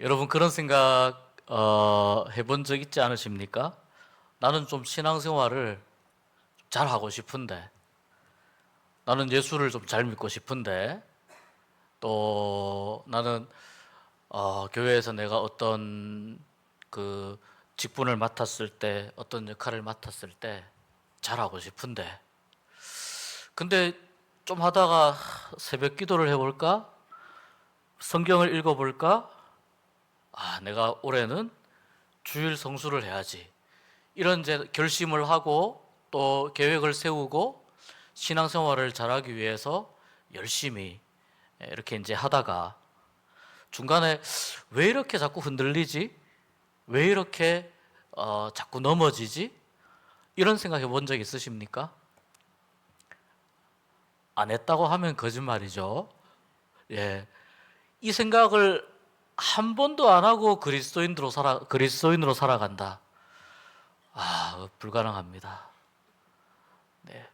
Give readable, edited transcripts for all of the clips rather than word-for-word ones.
여러분 그런 생각 해본 적 있지 않으십니까? 나는 좀 신앙생활을 잘 하고 싶은데, 나는 예수를 좀 잘 믿고 싶은데, 또 나는 교회에서 내가 어떤 그 직분을 맡았을 때, 어떤 역할을 맡았을 때 잘하고 싶은데, 근데 좀 하다가 새벽 기도를 해볼까? 성경을 읽어볼까? 내가 올해는 주일 성수를 해야지. 이런 이제 결심을 하고 또 계획을 세우고 신앙생활을 잘하기 위해서 열심히 이렇게 이제 하다가 중간에 왜 이렇게 자꾸 흔들리지? 왜 이렇게 자꾸 넘어지지? 이런 생각해 본 적 있으십니까? 안 했다고 하면 거짓말이죠. 예. 이 생각을 한 번도 안 하고 그리스도인으로 살아간다. 불가능합니다. 네.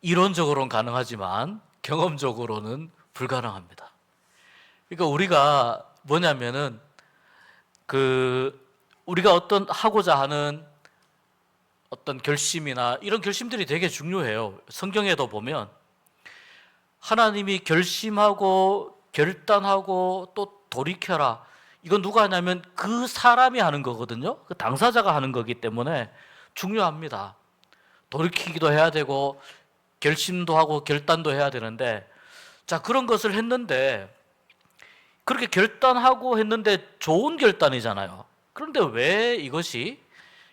이론적으로는 가능하지만 경험적으로는 불가능합니다. 그러니까 우리가 뭐냐면은 우리가 어떤 하고자 하는 어떤 결심이나 이런 결심들이 되게 중요해요. 성경에도 보면 하나님이 결심하고 결단하고 또 돌이켜라. 이건 누가 하냐면 그 사람이 하는 거거든요. 그 당사자가 하는 거기 때문에 중요합니다. 돌이키기도 해야 되고 결심도 하고 결단도 해야 되는데, 자, 그런 것을 했는데 그렇게 결단하고 했는데 좋은 결단이잖아요. 그런데 왜 이것이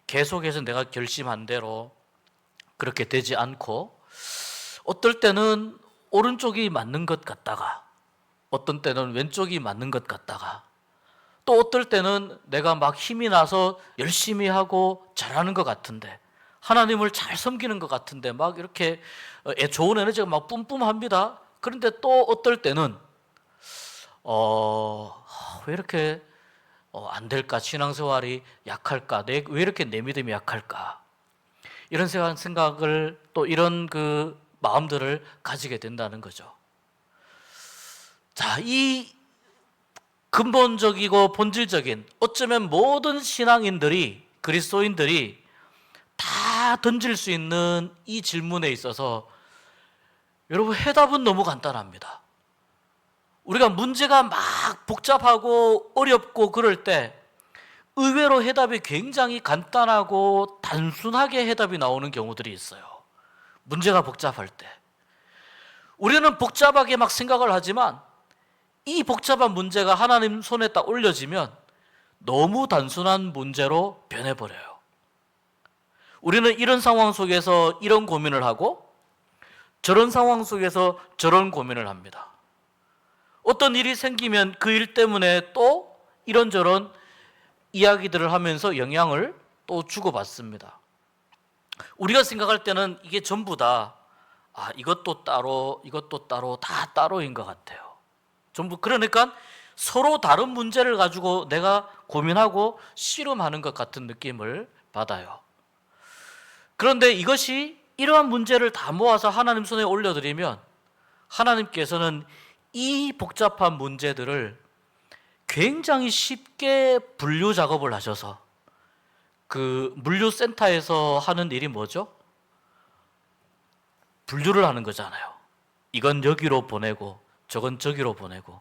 계속해서 내가 결심한 대로 그렇게 되지 않고, 어떨 때는 오른쪽이 맞는 것 같다가 어떤 때는 왼쪽이 맞는 것 같다가 또 어떨 때는 내가 막 힘이 나서 열심히 하고 잘하는 것 같은데, 하나님을 잘 섬기는 것 같은데 막 이렇게 좋은 에너지가 막 뿜뿜합니다. 그런데 또 어떨 때는 왜 이렇게 안 될까? 신앙생활이 약할까? 왜 이렇게 내 믿음이 약할까? 이런 생각을 또 이런 그 마음들을 가지게 된다는 거죠. 자, 이 근본적이고 본질적인, 어쩌면 모든 신앙인들이, 그리스도인들이 다 던질 수 있는 이 질문에 있어서 여러분 해답은 너무 간단합니다. 우리가 문제가 막 복잡하고 어렵고 그럴 때 의외로 해답이 굉장히 간단하고 단순하게 해답이 나오는 경우들이 있어요. 문제가 복잡할 때 우리는 복잡하게 막 생각을 하지만 이 복잡한 문제가 하나님 손에 딱 올려지면 너무 단순한 문제로 변해버려요. 우리는 이런 상황 속에서 이런 고민을 하고 저런 상황 속에서 저런 고민을 합니다. 어떤 일이 생기면 그 일 때문에 또 이런저런 이야기들을 하면서 영향을 또 주고받습니다. 우리가 생각할 때는 이게 전부 다 이것도 따로 다 따로인 것 같아요. 전부 그러니까 서로 다른 문제를 가지고 내가 고민하고 씨름하는 것 같은 느낌을 받아요. 그런데 이것이 이러한 문제를 다 모아서 하나님 손에 올려드리면 하나님께서는 이 복잡한 문제들을 굉장히 쉽게 분류 작업을 하셔서, 그 물류센터에서 하는 일이 뭐죠? 분류를 하는 거잖아요. 이건 여기로 보내고 저건 저기로 보내고.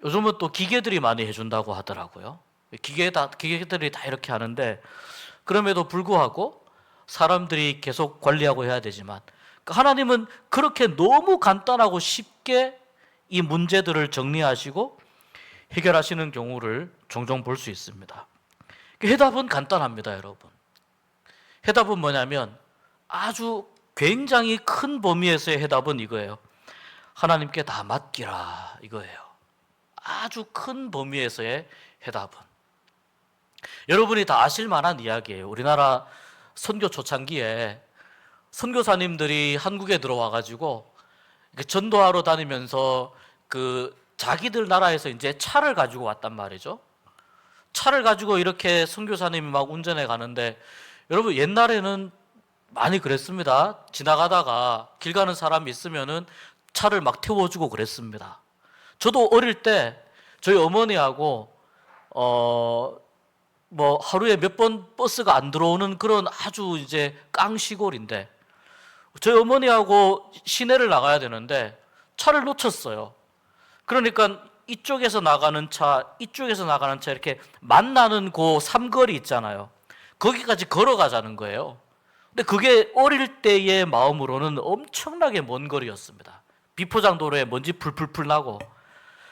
요즘은 또 기계들이 많이 해준다고 하더라고요. 기계들이 다 이렇게 하는데, 그럼에도 불구하고 사람들이 계속 관리하고 해야 되지만 하나님은 그렇게 너무 간단하고 쉽게 이 문제들을 정리하시고 해결하시는 경우를 종종 볼 수 있습니다. 해답은 간단합니다, 여러분. 해답은 뭐냐면 아주 굉장히 큰 범위에서의 해답은 이거예요. 하나님께 다 맡기라, 이거예요. 아주 큰 범위에서의 해답은. 여러분이 다 아실 만한 이야기예요. 우리나라 선교 초창기에 선교사님들이 한국에 들어와가지고 전도하러 다니면서 자기들 나라에서 이제 차를 가지고 왔단 말이죠. 차를 가지고 이렇게 선교사님이 막 운전해 가는데, 여러분 옛날에는 많이 그랬습니다. 지나가다가 길 가는 사람이 있으면은 차를 막 태워주고 그랬습니다. 저도 어릴 때 저희 어머니하고 뭐 하루에 몇 번 버스가 안 들어오는 그런 아주 이제 깡시골인데 저희 어머니하고 시내를 나가야 되는데 차를 놓쳤어요. 그러니까 이쪽에서 나가는 차, 이쪽에서 나가는 차 이렇게 만나는 그 삼거리 있잖아요. 거기까지 걸어가자는 거예요. 근데 그게 어릴 때의 마음으로는 엄청나게 먼 거리였습니다. 비포장도로에 먼지 풀풀풀 나고.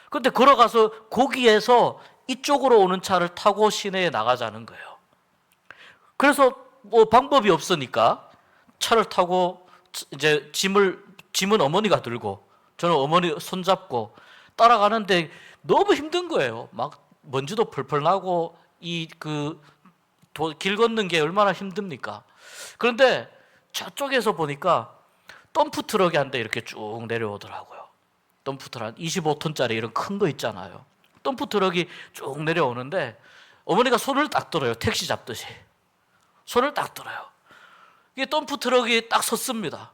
근데 걸어가서 거기에서 이쪽으로 오는 차를 타고 시내에 나가자는 거예요. 그래서 뭐 방법이 없으니까 차를 타고 이제 짐은 어머니가 들고 저는 어머니 손잡고 따라가는데 너무 힘든 거예요. 막 먼지도 펄펄 나고 길 걷는 게 얼마나 힘듭니까? 그런데 저쪽에서 보니까 덤프 트럭이 한 대 이렇게 쭉 내려오더라고요. 덤프 트럭 25톤짜리 이런 큰 거 있잖아요. 덤프 트럭이 쭉 내려오는데 어머니가 손을 딱 들어요. 택시 잡듯이 손을 딱 들어요. 이게 덤프 트럭이 딱 섰습니다.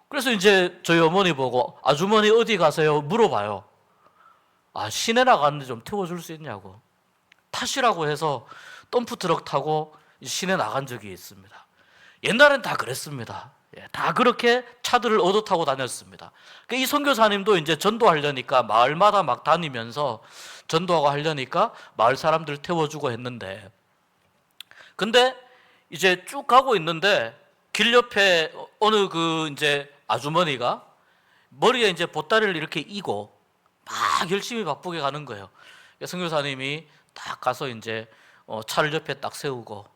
그래서 이제 저희 어머니 보고 아주머니 어디 가세요? 물어봐요. 시내 나가는데 좀 태워줄 수 있냐고. 타시라고 해서 덤프 트럭 타고 시내 나간 적이 있습니다. 옛날엔 다 그랬습니다. 다 그렇게 차들을 얻어 타고 다녔습니다. 이 선교사님도 이제 전도하려니까 마을마다 막 다니면서 전도하고 하려니까 마을 사람들 태워주고 했는데, 근데 이제 쭉 가고 있는데 길 옆에 어느 이제 아주머니가 머리에 이제 보따리를 이렇게 이고 막 열심히 바쁘게 가는 거예요. 선교사님이 딱 가서 이제 차를 옆에 딱 세우고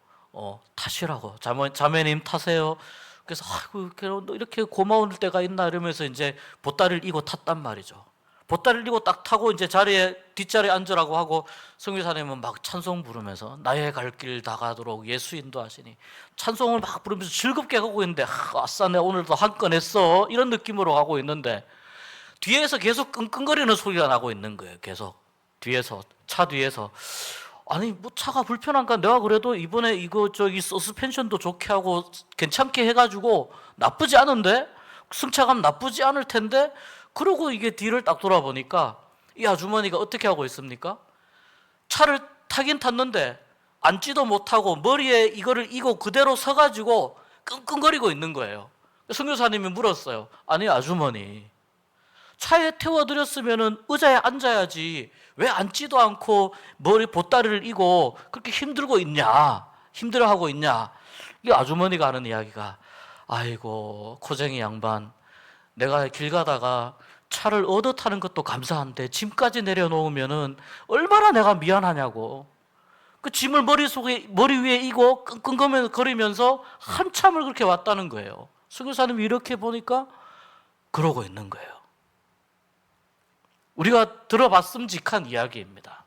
타시라고, 자매님 타세요. 그래서 아이고 이렇게 고마울 때가 있나 이러면서 이제 보따리를 이고 탔단 말이죠. 보따리를 이고 딱 타고 이제 뒷자리에 앉으라고 하고 선교사님은 막 찬송 부르면서 나의 갈 길 다 가도록 예수 인도하시니 찬송을 막 부르면서 즐겁게 가고 있는데 아싸 내가 오늘도 한 건 했어 이런 느낌으로 가고 있는데 뒤에서 계속 끙끙거리는 소리가 나고 있는 거예요. 계속 뒤에서, 차 뒤에서. 아니 뭐 차가 불편한가? 내가 그래도 이번에 서스펜션도 좋게 하고 괜찮게 해가지고 나쁘지 않은데, 승차감 나쁘지 않을 텐데, 그러고 이게 뒤를 딱 돌아보니까 이 아주머니가 어떻게 하고 있습니까? 차를 타긴 탔는데 앉지도 못하고 머리에 이거를 이고 그대로 서가지고 끙끙거리고 있는 거예요. 선교사님이 물었어요. 아니 아주머니, 차에 태워드렸으면 의자에 앉아야지 왜 앉지도 않고 머리 보따리를 이고 그렇게 힘들어하고 있냐. 이 아주머니가 하는 이야기가, 아이고 고쟁이 양반, 내가 길 가다가 차를 얻어 타는 것도 감사한데 짐까지 내려놓으면은 얼마나 내가 미안하냐고. 그 짐을 머리 위에 이고 끙끙거리면서 한참을 그렇게 왔다는 거예요. 선교사님이 이렇게 보니까 그러고 있는 거예요. 우리가 들어봤음직한 이야기입니다.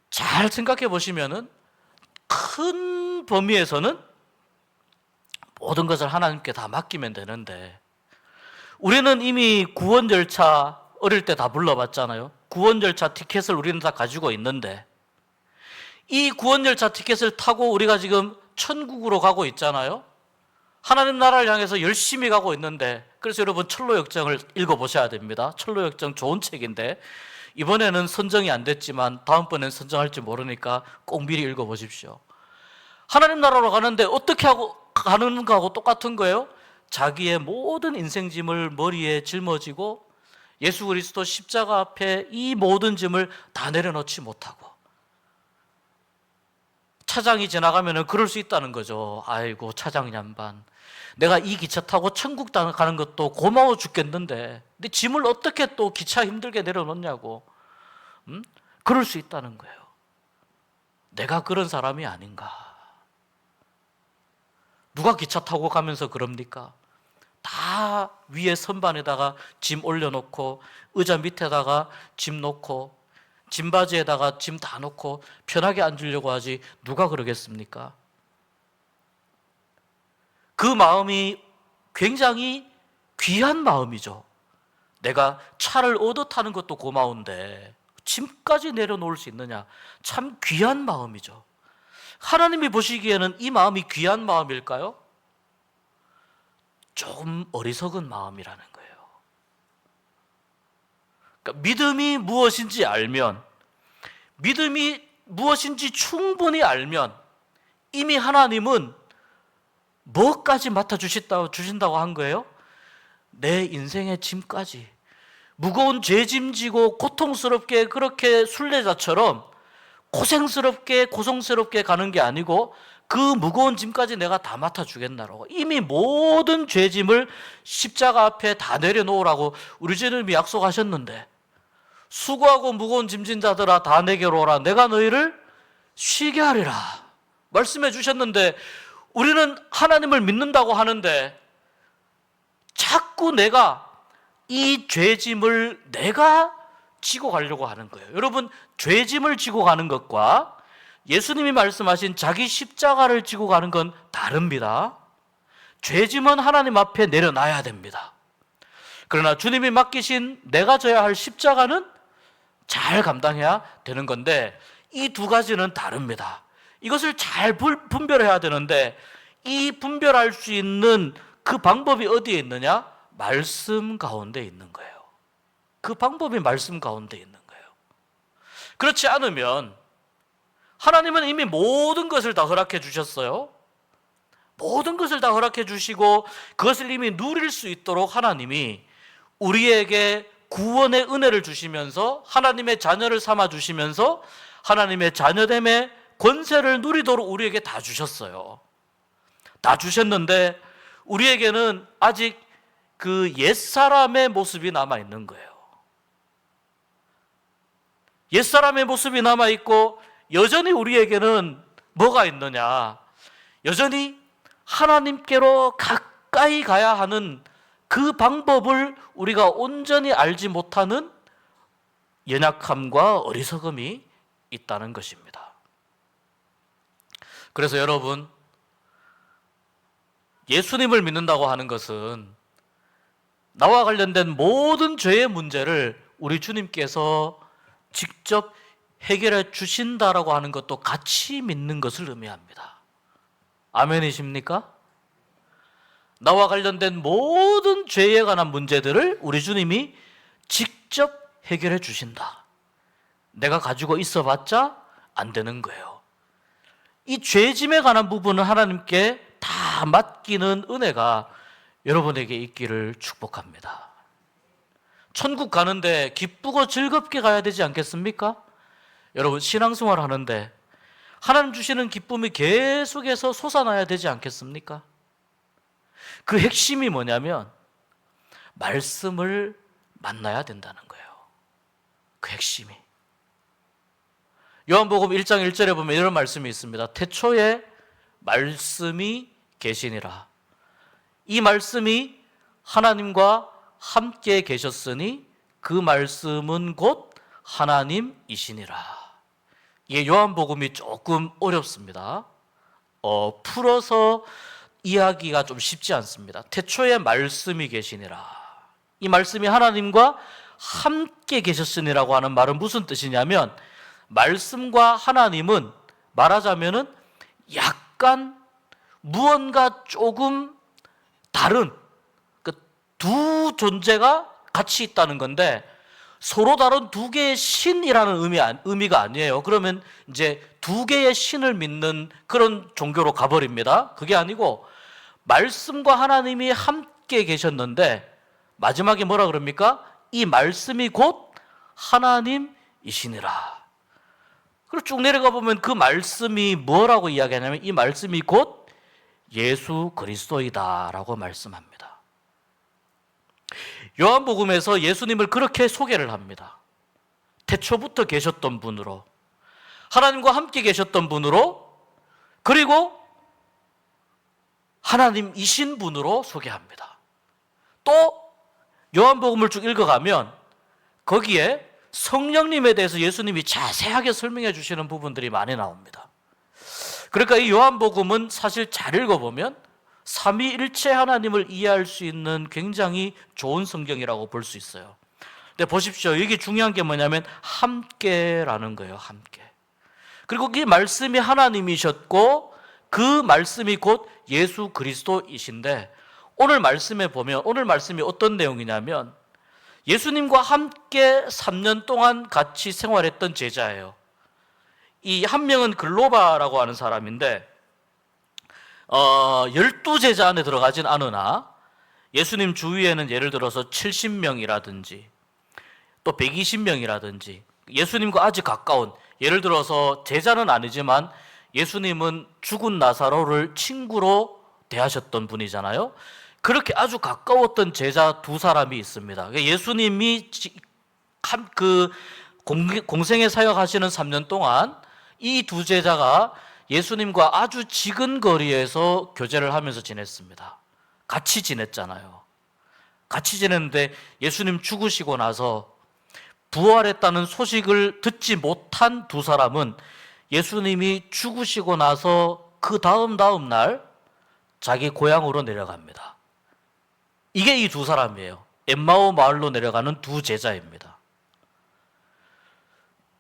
잘 생각해 보시면은 큰 범위에서는 모든 것을 하나님께 다 맡기면 되는데, 우리는 이미 구원 열차 어릴 때 다 불러봤잖아요. 구원 열차 티켓을 우리는 다 가지고 있는데, 이 구원 열차 티켓을 타고 우리가 지금 천국으로 가고 있잖아요. 하나님 나라를 향해서 열심히 가고 있는데, 그래서 여러분 철로역정을 읽어보셔야 됩니다. 철로역정 좋은 책인데 이번에는 선정이 안 됐지만 다음번엔 선정할지 모르니까 꼭 미리 읽어보십시오. 하나님 나라로 가는데 어떻게 하고 가는가하고 똑같은 거예요. 자기의 모든 인생짐을 머리에 짊어지고 예수 그리스도 십자가 앞에 이 모든 짐을 다 내려놓지 못하고, 차장이 지나가면 그럴 수 있다는 거죠. 아이고 차장 양반, 내가 이 기차 타고 천국 가는 것도 고마워 죽겠는데 내 짐을 어떻게 또 기차 힘들게 내려놓냐고. 그럴 수 있다는 거예요. 내가 그런 사람이 아닌가. 누가 기차 타고 가면서 그럽니까? 다 위에 선반에다가 짐 올려놓고 의자 밑에다가 짐 놓고 짐바지에다가 짐 다 놓고 편하게 앉으려고 하지 누가 그러겠습니까? 그 마음이 굉장히 귀한 마음이죠. 내가 차를 얻어 타는 것도 고마운데 짐까지 내려놓을 수 있느냐, 참 귀한 마음이죠. 하나님이 보시기에는 이 마음이 귀한 마음일까요? 좀 어리석은 마음이라는 거예요. 그러니까 믿음이 무엇인지 알면 믿음이 무엇인지 충분히 알면 이미 하나님은 뭐까지 맡아주신다고 한 거예요? 내 인생의 짐까지. 무거운 죄짐 지고 고통스럽게 그렇게 순례자처럼 고생스럽게 고성스럽게 가는 게 아니고 그 무거운 짐까지 내가 다 맡아주겠나라고 이미 모든 죄짐을 십자가 앞에 다 내려놓으라고 우리 주님이 약속하셨는데, 수고하고 무거운 짐진 자들아 다 내게로 오라 내가 너희를 쉬게 하리라 말씀해 주셨는데, 우리는 하나님을 믿는다고 하는데 자꾸 내가 이 죄짐을 내가 지고 가려고 하는 거예요. 여러분, 죄짐을 지고 가는 것과 예수님이 말씀하신 자기 십자가를 지고 가는 건 다릅니다. 죄짐은 하나님 앞에 내려놔야 됩니다. 그러나 주님이 맡기신 내가 져야 할 십자가는 잘 감당해야 되는 건데, 이 두 가지는 다릅니다. 이것을 잘 분별해야 되는데, 이 분별할 수 있는 그 방법이 어디에 있느냐? 말씀 가운데 있는 거예요. 그 방법이 말씀 가운데 있는 거예요. 그렇지 않으면 하나님은 이미 모든 것을 다 허락해 주셨어요. 모든 것을 다 허락해 주시고 그것을 이미 누릴 수 있도록 하나님이 우리에게 구원의 은혜를 주시면서 하나님의 자녀를 삼아 주시면서 하나님의 자녀됨의 권세를 누리도록 우리에게 다 주셨어요. 다 주셨는데 우리에게는 아직 그 옛사람의 모습이 남아있는 거예요. 옛사람의 모습이 남아있고 여전히 우리에게는 뭐가 있느냐? 여전히 하나님께로 가까이 가야 하는 그 방법을 우리가 온전히 알지 못하는 연약함과 어리석음이 있다는 것입니다. 그래서 여러분, 예수님을 믿는다고 하는 것은 나와 관련된 모든 죄의 문제를 우리 주님께서 직접 해결해 주신다라고 하는 것도 같이 믿는 것을 의미합니다. 아멘이십니까? 나와 관련된 모든 죄에 관한 문제들을 우리 주님이 직접 해결해 주신다. 내가 가지고 있어봤자 안 되는 거예요. 이 죄짐에 관한 부분은 하나님께 다 맡기는 은혜가 여러분에게 있기를 축복합니다. 천국 가는데 기쁘고 즐겁게 가야 되지 않겠습니까? 여러분, 신앙생활 하는데 하나님 주시는 기쁨이 계속해서 솟아나야 되지 않겠습니까? 그 핵심이 뭐냐면 말씀을 만나야 된다는 거예요. 그 핵심이. 요한복음 1장 1절에 보면 이런 말씀이 있습니다. 태초에 말씀이 계시니라. 이 말씀이 하나님과 함께 계셨으니 그 말씀은 곧 하나님이시니라. 이게 요한복음이 조금 어렵습니다. 풀어서 이해하기가 좀 쉽지 않습니다. 태초에 말씀이 계시니라. 이 말씀이 하나님과 함께 계셨으니라고 하는 말은 무슨 뜻이냐면, 말씀과 하나님은 말하자면은 약간 무언가 조금 다른 두 존재가 같이 있다는 건데, 서로 다른 두 개의 신이라는 의미가 아니에요. 그러면 이제 두 개의 신을 믿는 그런 종교로 가버립니다. 그게 아니고 말씀과 하나님이 함께 계셨는데 마지막에 뭐라 그럽니까? 이 말씀이 곧 하나님이시니라. 그리고 쭉 내려가 보면 그 말씀이 뭐라고 이야기하냐면 이 말씀이 곧 예수 그리스도이다라고 말씀합니다. 요한복음에서 예수님을 그렇게 소개를 합니다. 태초부터 계셨던 분으로, 하나님과 함께 계셨던 분으로, 그리고 하나님이신 분으로 소개합니다. 또 요한복음을 쭉 읽어가면 거기에 성령님에 대해서 예수님이 자세하게 설명해 주시는 부분들이 많이 나옵니다. 그러니까 이 요한복음은 사실 잘 읽어보면 삼위일체 하나님을 이해할 수 있는 굉장히 좋은 성경이라고 볼 수 있어요. 근데 보십시오. 여기 중요한 게 뭐냐면 함께라는 거예요. 함께. 그리고 이 말씀이 하나님이셨고 그 말씀이 곧 예수 그리스도이신데, 오늘 말씀에 보면 오늘 말씀이 어떤 내용이냐면 예수님과 함께 3년 동안 같이 생활했던 제자예요. 이 한 명은 글로바라고 하는 사람인데 12제자 안에 들어가진 않으나 예수님 주위에는 예를 들어서 70명이라든지 또 120명이라든지 예수님과 아주 가까운, 예를 들어서 제자는 아니지만 예수님은 죽은 나사로를 친구로 대하셨던 분이잖아요. 그렇게 아주 가까웠던 제자 두 사람이 있습니다. 예수님이 공생애 사역하시는 3년 동안 이 두 제자가 예수님과 아주 지근 거리에서 교제를 하면서 지냈습니다. 같이 지냈잖아요. 같이 지냈는데 예수님 죽으시고 나서 부활했다는 소식을 듣지 못한 두 사람은 예수님이 죽으시고 나서 그 다음 날 자기 고향으로 내려갑니다. 이게 이 두 사람이에요. 엠마오 마을로 내려가는 두 제자입니다.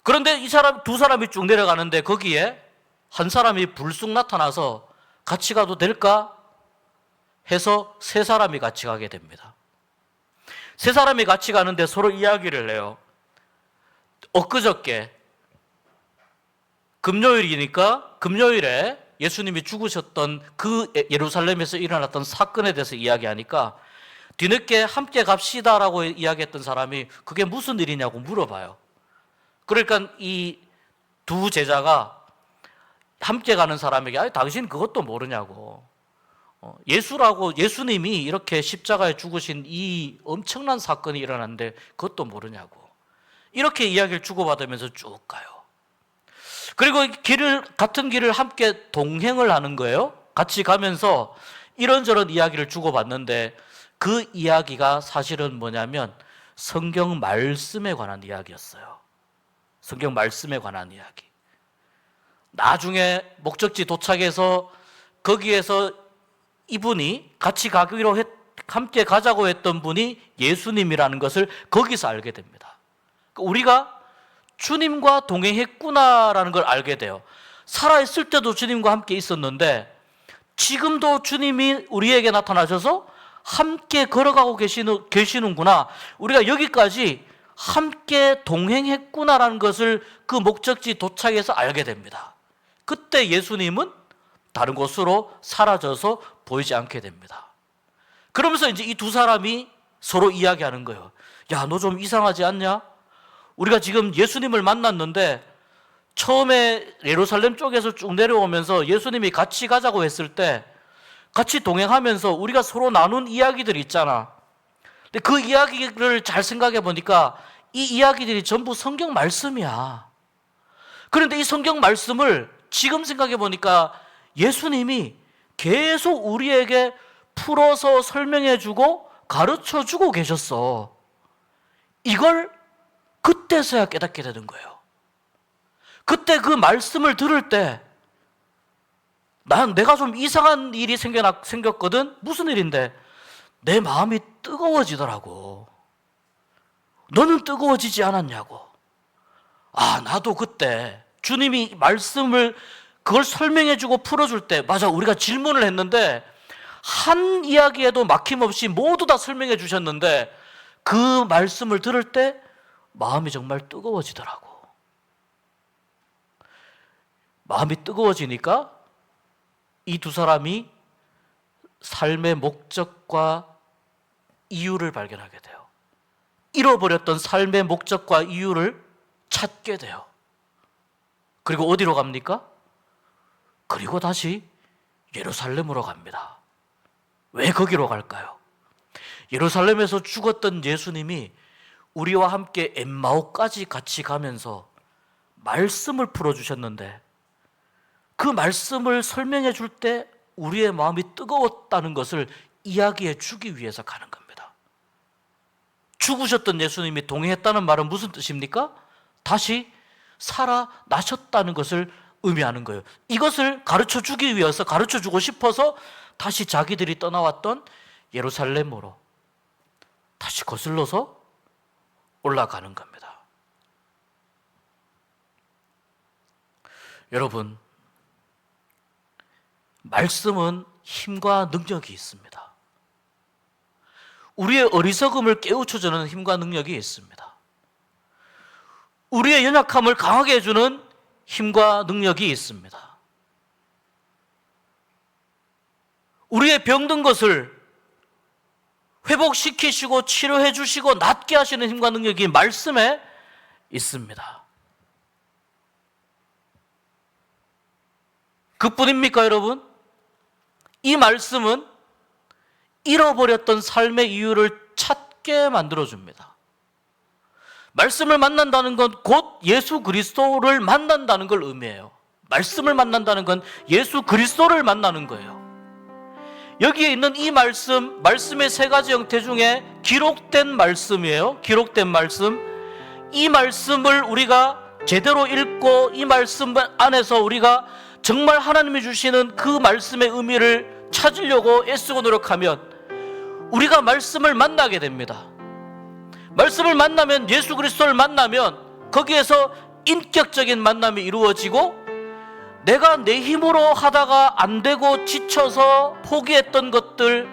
그런데 이 두 사람이 쭉 내려가는데 거기에 한 사람이 불쑥 나타나서 같이 가도 될까? 해서 세 사람이 같이 가게 됩니다. 세 사람이 같이 가는데 서로 이야기를 해요. 엊그저께 금요일이니까 금요일에 예수님이 죽으셨던 그 예루살렘에서 일어났던 사건에 대해서 이야기하니까 뒤늦게 함께 갑시다라고 이야기했던 사람이 그게 무슨 일이냐고 물어봐요. 그러니까 이 두 제자가 함께 가는 사람에게 아니 당신 그것도 모르냐고, 예수님이 이렇게 십자가에 죽으신 이 엄청난 사건이 일어났는데 그것도 모르냐고, 이렇게 이야기를 주고받으면서 쭉 가요. 그리고 같은 길을 함께 동행을 하는 거예요. 같이 가면서 이런저런 이야기를 주고받는데 그 이야기가 사실은 뭐냐면 성경 말씀에 관한 이야기였어요. 성경 말씀에 관한 이야기. 나중에 목적지 도착해서 거기에서 이분이 함께 가자고 했던 분이 예수님이라는 것을 거기서 알게 됩니다. 우리가 주님과 동행했구나라는 걸 알게 돼요. 살아있을 때도 주님과 함께 있었는데 지금도 주님이 우리에게 나타나셔서 함께 걸어가고 계시는구나, 우리가 여기까지 함께 동행했구나라는 것을 그 목적지 도착해서 알게 됩니다. 그때 예수님은 다른 곳으로 사라져서 보이지 않게 됩니다. 그러면서 이제 이 두 사람이 서로 이야기하는 거예요. 야, 너 좀 이상하지 않냐? 우리가 지금 예수님을 만났는데 처음에 예루살렘 쪽에서 쭉 내려오면서 예수님이 같이 가자고 했을 때 같이 동행하면서 우리가 서로 나눈 이야기들이 있잖아. 근데 그 이야기를 잘 생각해 보니까 이 이야기들이 전부 성경 말씀이야. 그런데 이 성경 말씀을 지금 생각해 보니까 예수님이 계속 우리에게 풀어서 설명해 주고 가르쳐 주고 계셨어. 이걸 그때서야 깨닫게 되는 거예요. 그때 그 말씀을 들을 때 내가 좀 이상한 일이 생겼거든. 무슨 일인데? 내 마음이 뜨거워지더라고. 너는 뜨거워지지 않았냐고. 나도 그때 주님이 말씀을 그걸 설명해주고 풀어줄 때, 맞아, 우리가 질문을 했는데 한 이야기에도 막힘없이 모두 다 설명해 주셨는데 그 말씀을 들을 때 마음이 정말 뜨거워지더라고. 마음이 뜨거워지니까 이 두 사람이 삶의 목적과 이유를 발견하게 돼요. 잃어버렸던 삶의 목적과 이유를 찾게 돼요. 그리고 어디로 갑니까? 그리고 다시 예루살렘으로 갑니다. 왜 거기로 갈까요? 예루살렘에서 죽었던 예수님이 우리와 함께 엠마오까지 같이 가면서 말씀을 풀어주셨는데 그 말씀을 설명해 줄 때 우리의 마음이 뜨거웠다는 것을 이야기해 주기 위해서 가는 겁니다. 죽으셨던 예수님이 동행했다는 말은 무슨 뜻입니까? 다시 살아나셨다는 것을 의미하는 거예요. 이것을 가르쳐 주기 위해서, 가르쳐 주고 싶어서 다시 자기들이 떠나왔던 예루살렘으로 다시 거슬러서 올라가는 겁니다. 여러분, 말씀은 힘과 능력이 있습니다. 우리의 어리석음을 깨우쳐주는 힘과 능력이 있습니다. 우리의 연약함을 강하게 해주는 힘과 능력이 있습니다. 우리의 병든 것을 회복시키시고 치료해 주시고 낫게 하시는 힘과 능력이 말씀에 있습니다. 그뿐입니까, 여러분? 이 말씀은 잃어버렸던 삶의 이유를 찾게 만들어줍니다. 말씀을 만난다는 건 곧 예수 그리스도를 만난다는 걸 의미해요. 말씀을 만난다는 건 예수 그리스도를 만나는 거예요. 여기에 있는 이 말씀, 말씀의 세 가지 형태 중에 기록된 말씀이에요. 기록된 말씀. 이 말씀을 우리가 제대로 읽고 이 말씀 안에서 우리가 정말 하나님이 주시는 그 말씀의 의미를 찾으려고 애쓰고 노력하면 우리가 말씀을 만나게 됩니다. 말씀을 만나면, 예수 그리스도를 만나면 거기에서 인격적인 만남이 이루어지고 내가 내 힘으로 하다가 안 되고 지쳐서 포기했던 것들,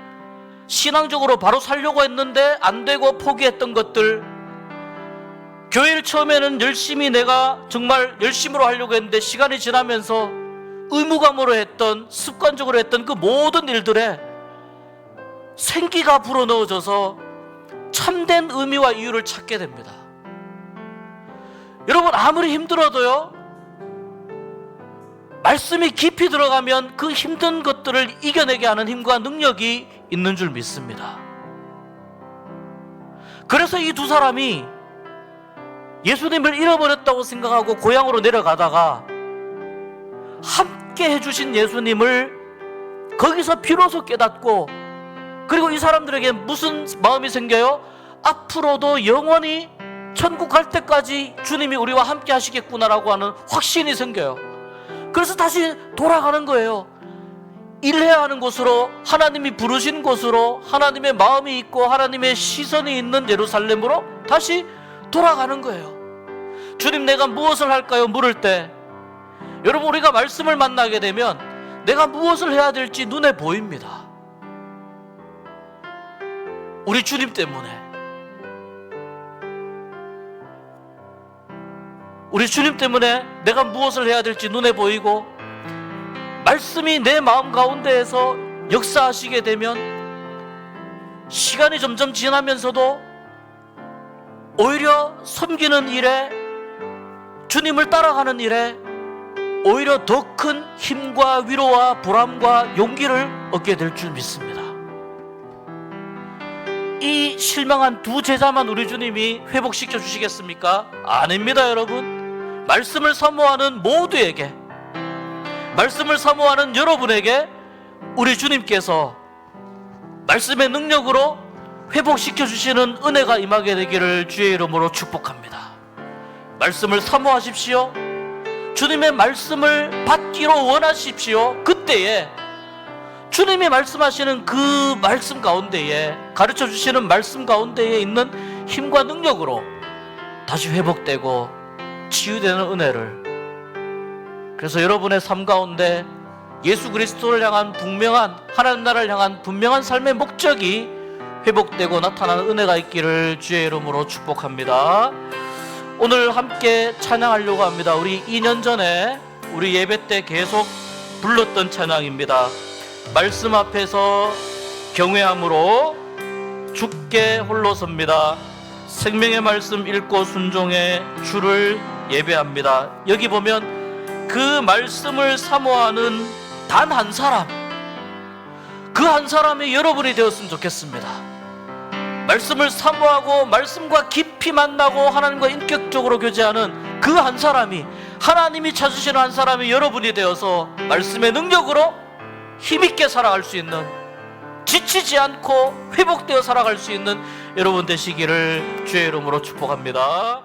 신앙적으로 바로 살려고 했는데 안 되고 포기했던 것들, 교회를 처음에는 열심히 내가 정말 열심으로 하려고 했는데 시간이 지나면서 의무감으로 했던, 습관적으로 했던 그 모든 일들에 생기가 불어넣어져서 참된 의미와 이유를 찾게 됩니다. 여러분, 아무리 힘들어도요, 말씀이 깊이 들어가면 그 힘든 것들을 이겨내게 하는 힘과 능력이 있는 줄 믿습니다. 그래서 이 두 사람이 예수님을 잃어버렸다고 생각하고 고향으로 내려가다가 함께 해주신 예수님을 거기서 비로소 깨닫고, 그리고 이 사람들에게 무슨 마음이 생겨요? 앞으로도 영원히 천국 갈 때까지 주님이 우리와 함께 하시겠구나라고 하는 확신이 생겨요. 그래서 다시 돌아가는 거예요. 일해야 하는 곳으로, 하나님이 부르신 곳으로, 하나님의 마음이 있고 하나님의 시선이 있는 예루살렘으로 다시 돌아가는 거예요. 주님, 내가 무엇을 할까요? 물을 때, 여러분, 우리가 말씀을 만나게 되면 내가 무엇을 해야 될지 눈에 보입니다. 우리 주님 때문에, 우리 주님 때문에 내가 무엇을 해야 될지 눈에 보이고, 말씀이 내 마음 가운데에서 역사하시게 되면 시간이 점점 지나면서도 오히려 섬기는 일에, 주님을 따라가는 일에 오히려 더 큰 힘과 위로와 보람과 용기를 얻게 될 줄 믿습니다. 이 실망한 두 제자만 우리 주님이 회복시켜 주시겠습니까? 아닙니다, 여러분. 말씀을 사모하는 모두에게, 말씀을 사모하는 여러분에게 우리 주님께서 말씀의 능력으로 회복시켜 주시는 은혜가 임하게 되기를 주의 이름으로 축복합니다. 말씀을 사모하십시오. 주님의 말씀을 받기로 원하십시오. 그때에 주님이 말씀하시는 그 말씀 가운데에, 가르쳐 주시는 말씀 가운데에 있는 힘과 능력으로 다시 회복되고 치유되는 은혜를, 그래서 여러분의 삶 가운데 예수 그리스도를 향한 분명한, 하나님 나라를 향한 분명한 삶의 목적이 회복되고 나타나는 은혜가 있기를 주의 이름으로 축복합니다. 오늘 함께 찬양하려고 합니다. 우리 2년 전에 우리 예배 때 계속 불렀던 찬양입니다. 말씀 앞에서 경외함으로 주께 홀로 섭니다. 생명의 말씀 읽고 순종해 주를 예배합니다. 여기 보면 그 말씀을 사모하는 단 한 사람, 그 한 사람이 여러분이 되었으면 좋겠습니다. 말씀을 사모하고 말씀과 깊이 만나고 하나님과 인격적으로 교제하는 그 한 사람이, 하나님이 찾으시는 한 사람이 여러분이 되어서 말씀의 능력으로 힘있게 살아갈 수 있는, 지치지 않고 회복되어 살아갈 수 있는 여러분 되시기를 주의 이름으로 축복합니다.